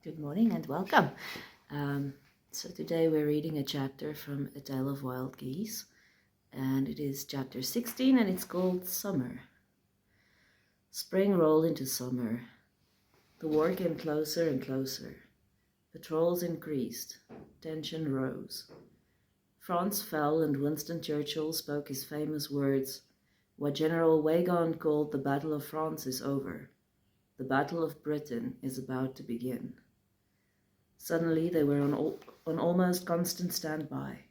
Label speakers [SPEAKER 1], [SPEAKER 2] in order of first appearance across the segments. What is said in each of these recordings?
[SPEAKER 1] Good morning and welcome. So today we're reading a chapter from A Tale of Wild Geese, and it is chapter 16 and it's called Summer. Spring rolled into summer. The war came closer and closer. Patrols increased. Tension rose. France fell and Winston Churchill spoke his famous words, "What General Weygand called the Battle of France is over. The Battle of Britain is about to begin." Suddenly they were on almost constant standby.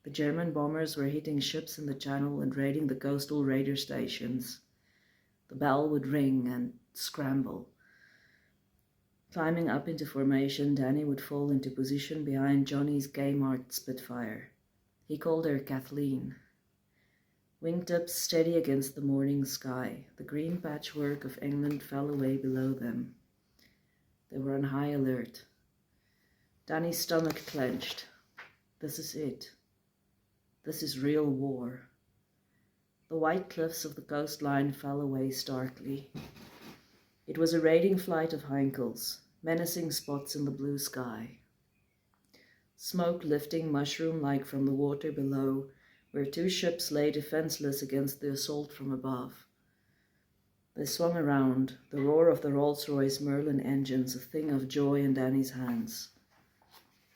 [SPEAKER 1] The German bombers were hitting ships in the Channel and raiding the coastal radar stations. The bell would ring and scramble. Climbing up into formation, Danny would fall into position behind Johnny's gay-marked Spitfire. He called her Kathleen. Wingtips steady against the morning sky, the green patchwork of England fell away below them. They were on high alert. Danny's stomach clenched. This is it. This is real war. The white cliffs of the coastline fell away starkly. It was a raiding flight of Heinkels, menacing spots in the blue sky. Smoke lifting mushroom-like from the water below, where two ships lay defenseless against the assault from above. They swung around, the roar of the Rolls-Royce Merlin engines a thing of joy in Danny's hands.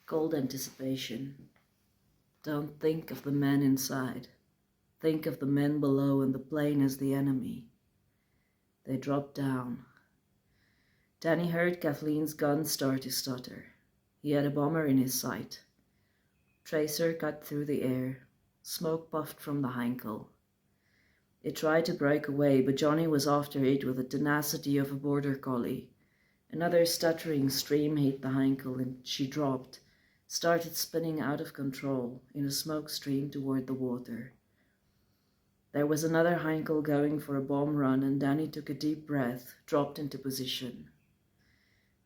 [SPEAKER 1] Cold anticipation. Don't think of the men inside. Think of the men below and the plane as the enemy. They dropped down. Danny heard Kathleen's gun start to stutter. He had a bomber in his sight. Tracer cut through the air. Smoke puffed from the Heinkel. It tried to break away, but Johnny was after it with the tenacity of a border collie. Another stuttering stream hit the Heinkel and she dropped, started spinning out of control in a smoke stream toward the water. There was another Heinkel going for a bomb run and Danny took a deep breath, dropped into position.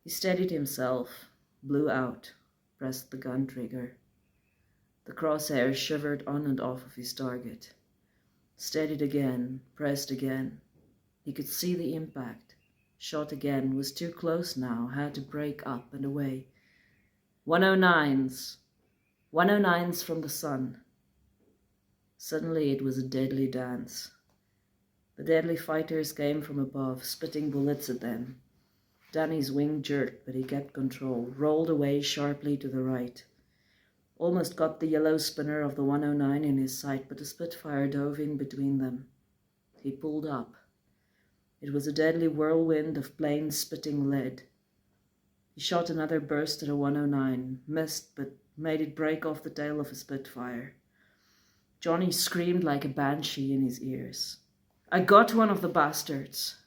[SPEAKER 1] He steadied himself, blew out, pressed the gun trigger. The crosshair shivered on and off of his target. Steadied again, pressed again. He could see the impact. Shot again, was too close now, had to break up and away. 109s. 109s from the sun. Suddenly it was a deadly dance. The deadly fighters came from above, spitting bullets at them. Danny's wing jerked, but he kept control, rolled away sharply to the right. Almost got the yellow spinner of the 109 in his sight, but the Spitfire dove in between them. He pulled up. It was a deadly whirlwind of planes spitting lead. He shot another burst at a 109, missed, but made it break off the tail of a Spitfire. Johnny screamed like a banshee in his ears. "I got one of the bastards!"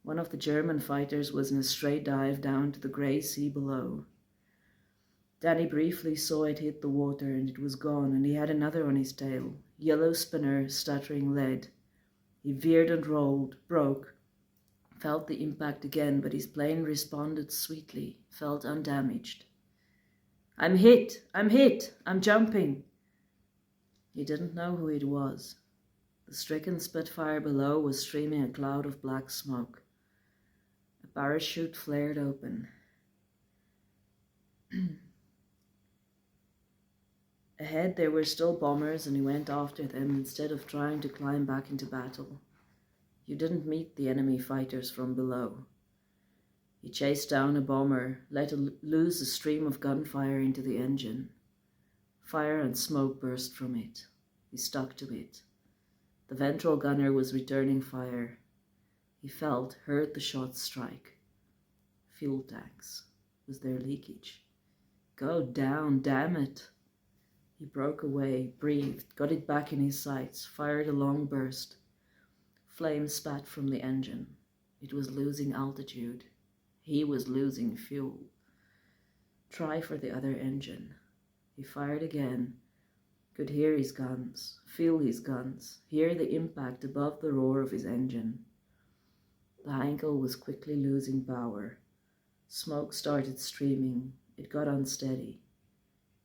[SPEAKER 1] One of the German fighters was in a straight dive down to the grey sea below. Danny briefly saw it hit the water and it was gone, and he had another on his tail, yellow spinner, stuttering lead. He veered and rolled, broke, felt the impact again, but his plane responded sweetly, felt undamaged. I'm hit, I'm jumping." He didn't know who it was. The stricken Spitfire below was streaming a cloud of black smoke. A parachute flared open. Ahead there were still bombers and he went after them instead of trying to climb back into battle. You didn't meet the enemy fighters from below. He chased down a bomber, let loose a stream of gunfire into the engine. Fire and smoke burst from it. He stuck to it. The ventral gunner was returning fire. He heard the shots strike. Fuel tanks. Was there leakage? Go down, damn it! He broke away, breathed, got it back in his sights, fired a long burst. Flame spat from the engine. It was losing altitude. He was losing fuel. Try for the other engine. He fired again. Could hear his guns, feel his guns, hear the impact above the roar of his engine. The Heinkel was quickly losing power. Smoke started streaming. It got unsteady.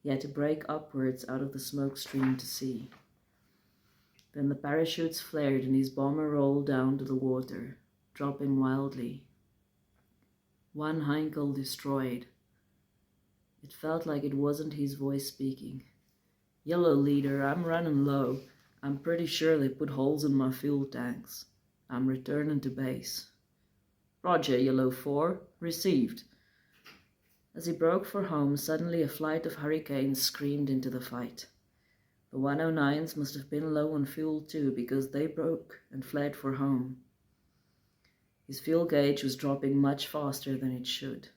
[SPEAKER 1] He had to break upwards out of the smoke stream to see. Then the parachutes flared and his bomber rolled down to the water, dropping wildly. one hinkle destroyed. It felt like it wasn't his voice speaking. "Yellow leader, I'm running low. I'm pretty sure they put holes in my fuel tanks. I'm returning to base." "Roger, Yellow 4. Received." As he broke for home, suddenly a flight of hurricanes screamed into the fight. The 109s must have been low on fuel too, because they broke and fled for home. His fuel gauge was dropping much faster than it should.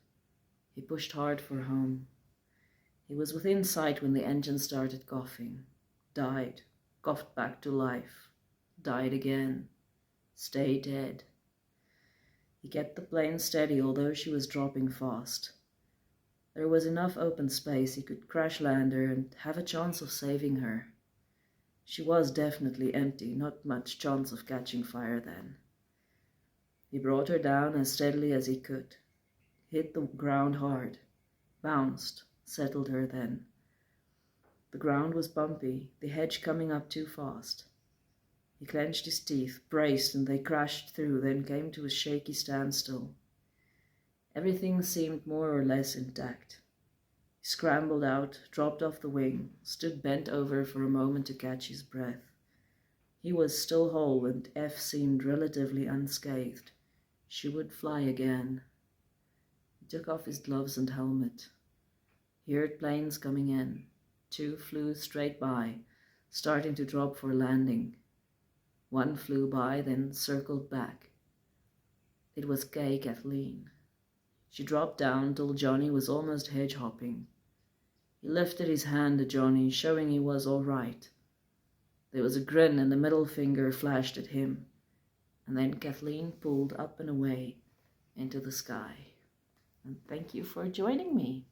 [SPEAKER 1] He pushed hard for home. He was within sight when the engine started coughing. Died. Coughed back to life. Died again. Stay dead. He kept the plane steady, although she was dropping fast. There was enough open space he could crash land her and have a chance of saving her. She was definitely empty, not much chance of catching fire then. He brought her down as steadily as he could. Hit the ground hard. Bounced. Settled her then. The ground was bumpy, the hedge coming up too fast. He clenched his teeth, braced, and they crashed through, then came to a shaky standstill. Everything seemed more or less intact. He scrambled out, dropped off the wing, stood bent over for a moment to catch his breath. He was still whole, and F seemed relatively unscathed. She would fly again. He took off his gloves and helmet. He heard planes coming in. 2 flew straight by, starting to drop for landing. 1 flew by, then circled back. It was Kay Kathleen. She dropped down till Johnny was almost hedge-hopping. He lifted his hand to Johnny, showing he was all right. There was a grin and the middle finger flashed at him, and then Kathleen pulled up and away into the sky. And thank you for joining me.